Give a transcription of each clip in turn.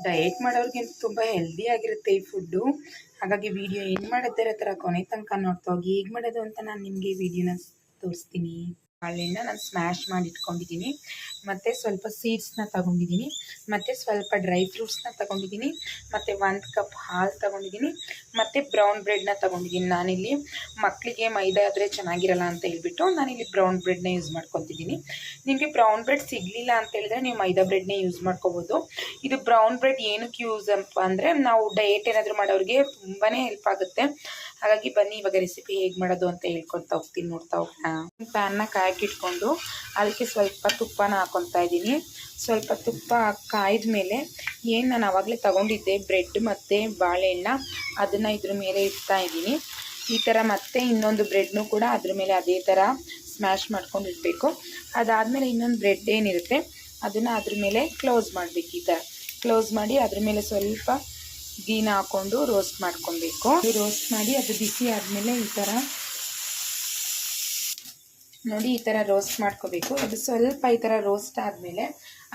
Diet ಮಾಡೋರಿಗೆ ತುಂಬ ಹೆಲ್ದಿಯಾಗಿರುತ್ತೆ ಈ ಫುಡ್ಡು. ಹಾಗಾಗಿ ವಿಡಿಯೋ ಏನು ಮಾಡುತ್ತೆ ಆ ಥರ ಕೊನೆ ತನಕ ನೋಡ್ತಾ ಹೋಗಿ. ಹೇಗೆ ಮಾಡೋದು ಅಂತ ನಾನು ನಿಮಗೆ ವಿಡಿಯೋನ ತೋರಿಸ್ತೀನಿ. ಬಾಳೆಹಣ್ಣ ನಾನು ಸ್ಮ್ಯಾಶ್ ಮಾಡಿ ಇಟ್ಕೊಂಡಿದ್ದೀನಿ, ಮತ್ತು ಸ್ವಲ್ಪ ಸೀಡ್ಸ್ನ ತೊಗೊಂಡಿದ್ದೀನಿ, ಮತ್ತು ಸ್ವಲ್ಪ ಡ್ರೈ ಫ್ರೂಟ್ಸ್ನ ತೊಗೊಂಡಿದ್ದೀನಿ, ಮತ್ತು 1 ಕಪ್ ಹಾಲು ತೊಗೊಂಡಿದ್ದೀನಿ, ಮತ್ತು ಬ್ರೌನ್ ಬ್ರೆಡ್ನ ತೊಗೊಂಡಿದ್ದೀನಿ. ನಾನಿಲ್ಲಿ ಮಕ್ಕಳಿಗೆ ಮೈದಾ ಆದರೆ ಚೆನ್ನಾಗಿರಲ್ಲ ಅಂತ ಹೇಳ್ಬಿಟ್ಟು ನಾನಿಲ್ಲಿ ಬ್ರೌನ್ ಬ್ರೆಡ್ನ ಯೂಸ್ ಮಾಡ್ಕೊತಿದ್ದೀನಿ. ನಿಮಗೆ ಬ್ರೌನ್ ಬ್ರೆಡ್ ಸಿಗಲಿಲ್ಲ ಅಂತ ಹೇಳಿದ್ರೆ ನೀವು ಮೈದಾ ಬ್ರೆಡ್ನೇ ಯೂಸ್ ಮಾಡ್ಕೋಬೋದು. ಇದು ಬ್ರೌನ್ ಬ್ರೆಡ್ ಏನಕ್ಕೆ ಯೂಸ್ ಅಂತ ಅಂದರೆ ನಾವು ಡಯಟ್ ಏನಾದರೂ ಮಾಡೋರಿಗೆ ತುಂಬಾ ಹೆಲ್ಪ್ ಆಗುತ್ತೆ. ಹಾಗಾಗಿ ಬನ್ನಿ ಇವಾಗ ರೆಸಿಪಿ ಹೇಗೆ ಮಾಡೋದು ಅಂತ ಹೇಳ್ಕೊತಾ ಹೋಗ್ತೀನಿ, ನೋಡ್ತಾ ಹೋಗೋಣ. ಪ್ಯಾನ್ನ ಕಾಯಕ್ಕಿಟ್ಕೊಂಡು ಅದಕ್ಕೆ ಸ್ವಲ್ಪ ತುಪ್ಪನ ಹಾಕ್ಕೊತಾ ಇದ್ದೀನಿ. ಸ್ವಲ್ಪ ತುಪ್ಪ ಕಾಯ್ದ ಮೇಲೆ ಏನು ನಾನು ಆವಾಗಲೇ ತೊಗೊಂಡಿದ್ದೆ ಬ್ರೆಡ್ ಮತ್ತು ಬಾಳೆಹಣ್ಣ, ಅದನ್ನು ಇದ್ರ ಮೇಲೆ ಇಡ್ತಾ ಇದ್ದೀನಿ. ಈ ಥರ ಮತ್ತೆ ಇನ್ನೊಂದು ಬ್ರೆಡ್ನೂ ಕೂಡ ಅದ್ರ ಮೇಲೆ ಅದೇ ಥರ ಸ್ಮ್ಯಾಶ್ ಮಾಡ್ಕೊಂಡು ಇಡಬೇಕು. ಅದಾದಮೇಲೆ ಇನ್ನೊಂದು ಬ್ರೆಡ್ ಏನಿರುತ್ತೆ ಅದನ್ನು ಅದ್ರ ಮೇಲೆ ಕ್ಲೋಸ್ ಮಾಡಬೇಕು. ಈ ಥರ ಕ್ಲೋಸ್ ಮಾಡಿ ಅದ್ರ ಮೇಲೆ ಸ್ವಲ್ಪ ಗೀನ ಹಾಕ್ಕೊಂಡು ರೋಸ್ಟ್ ಮಾಡ್ಕೊಬೇಕು. ರೋಸ್ಟ್ ಮಾಡಿ ಅದು ಬಿಸಿ ಆದಮೇಲೆ ಈ ಥರ ನೋಡಿ ಈ ಥರ ರೋಸ್ಟ್ ಮಾಡ್ಕೋಬೇಕು. ಅದು ಸ್ವಲ್ಪ ಈ ಥರ ರೋಸ್ಟ್ ಆದಮೇಲೆ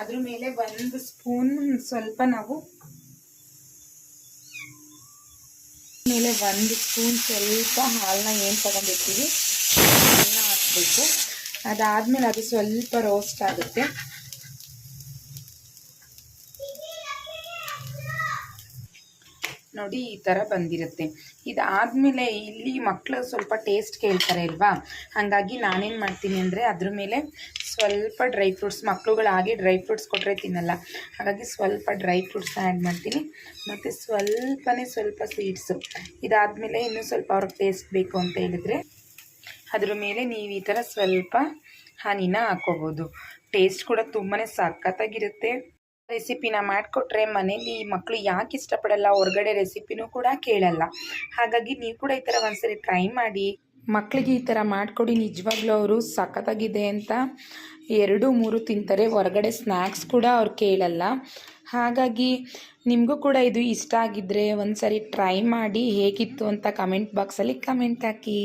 ಅದ್ರ ಮೇಲೆ 1 ಸ್ಪೂನ್ ಸ್ವಲ್ಪ ನಾವು ಮೇಲೆ 1 ಸ್ಪೂನ್ ಸ್ವಲ್ಪ ಹಾಲನ್ನ ಏನು ತೊಗೊಂಡಿರ್ತೀವಿ ಅದನ್ನು ಹಾಕಬೇಕು. ಅದಾದಮೇಲೆ ಅದು ಸ್ವಲ್ಪ ರೋಸ್ಟ್ ಆಗುತ್ತೆ. ನೋಡಿ ಈ ಥರ ಬಂದಿರುತ್ತೆ. ಇದಾದಮೇಲೆ ಇಲ್ಲಿ ಮಕ್ಕಳು ಸ್ವಲ್ಪ ಟೇಸ್ಟ್ ಕೇಳ್ತಾರೆ ಅಲ್ವಾ, ಹಾಗಾಗಿ ನಾನೇನು ಮಾಡ್ತೀನಿ ಅಂದರೆ ಅದ್ರ ಮೇಲೆ ಸ್ವಲ್ಪ ಡ್ರೈ ಫ್ರೂಟ್ಸ್, ಮಕ್ಕಳುಗಳು ಹಾಗೆ ಡ್ರೈ ಫ್ರೂಟ್ಸ್ ಕೊಟ್ಟರೆ ತಿನ್ನಲ್ಲ, ಹಾಗಾಗಿ ಸ್ವಲ್ಪ ಡ್ರೈ ಫ್ರೂಟ್ಸ್ನ ಆ್ಯಡ್ ಮಾಡ್ತೀನಿ, ಮತ್ತು ಸ್ವಲ್ಪ ಸ್ವೀಟ್ಸು. ಇದಾದಮೇಲೆ ಇನ್ನೂ ಸ್ವಲ್ಪ ಅವ್ರಿಗೆ ಟೇಸ್ಟ್ ಬೇಕು ಅಂತ ಹೇಳಿದ್ರೆ ಅದ್ರ ಮೇಲೆ ನೀವು ಈ ಥರ ಸ್ವಲ್ಪ ಹನಿನ ಹಾಕ್ಕೋಬೋದು. ಟೇಸ್ಟ್ ಕೂಡ ತುಂಬಾ ಸಖತ್ತಾಗಿರುತ್ತೆ. ರೆಸಿಪಿನ ಮಾಡಿಕೊಟ್ರೆ ಮನೇಲಿ ಮಕ್ಕಳು ಯಾಕೆ ಇಷ್ಟಪಡಲ್ಲ, ಹೊರಗಡೆ ರೆಸಿಪಿನೂ ಕೂಡ ಕೇಳಲ್ಲ. ಹಾಗಾಗಿ ನೀವು ಕೂಡ ಈ ಥರ ಒಂದ್ಸರಿ ಟ್ರೈ ಮಾಡಿ, ಮಕ್ಕಳಿಗೆ ಈ ಥರ ಮಾಡಿಕೊಡಿ. ನಿಜವಾಗ್ಲೂ ಅವರು ಸಖತ್ತಾಗಿದೆ ಅಂತ 2-3 ತಿಂತಾರೆ. ಹೊರಗಡೆ ಸ್ನ್ಯಾಕ್ಸ್ ಕೂಡ ಅವ್ರು ಕೇಳಲ್ಲ. ಹಾಗಾಗಿ ನಿಮಗೂ ಕೂಡ ಇದು ಇಷ್ಟ ಆಗಿದ್ದರೆ ಒಂದ್ಸರಿ ಟ್ರೈ ಮಾಡಿ, ಹೇಗಿತ್ತು ಅಂತ ಕಮೆಂಟ್ ಬಾಕ್ಸಲ್ಲಿ ಕಮೆಂಟ್ ಹಾಕಿ.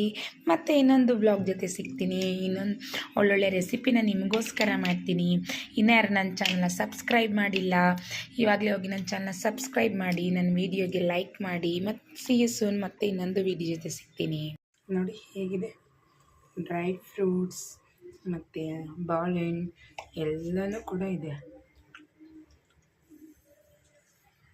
ಮತ್ತು ಇನ್ನೊಂದು ಬ್ಲಾಗ್ ಜೊತೆ ಸಿಗ್ತೀನಿ, ಇನ್ನೊಂದು ಒಳ್ಳೊಳ್ಳೆ ರೆಸಿಪಿನ ನಿಮಗೋಸ್ಕರ ಮಾಡ್ತೀನಿ. ಇನ್ನೂ ಯಾರು ನನ್ನ ಚಾನಲ್ನ ಸಬ್ಸ್ಕ್ರೈಬ್ ಮಾಡಿಲ್ಲ, ಇವಾಗಲೇ ಹೋಗಿ ನನ್ನ ಚಾನಲ್ನ ಸಬ್ಸ್ಕ್ರೈಬ್ ಮಾಡಿ, ನನ್ನ ವೀಡಿಯೋಗೆ ಲೈಕ್ ಮಾಡಿ. ಮತ್ತು ಸಿ ಯು ಸೂನ್, ಮತ್ತು ಇನ್ನೊಂದು ವೀಡಿಯೋ ಜೊತೆ ಸಿಗ್ತೀನಿ. ನೋಡಿ ಹೇಗಿದೆ ಡ್ರೈ ಫ್ರೂಟ್ಸ್ ಮತ್ತು ಬಾಳೆಹಣ್ಣು ಎಲ್ಲನೂ ಕೂಡ ಇದೆ.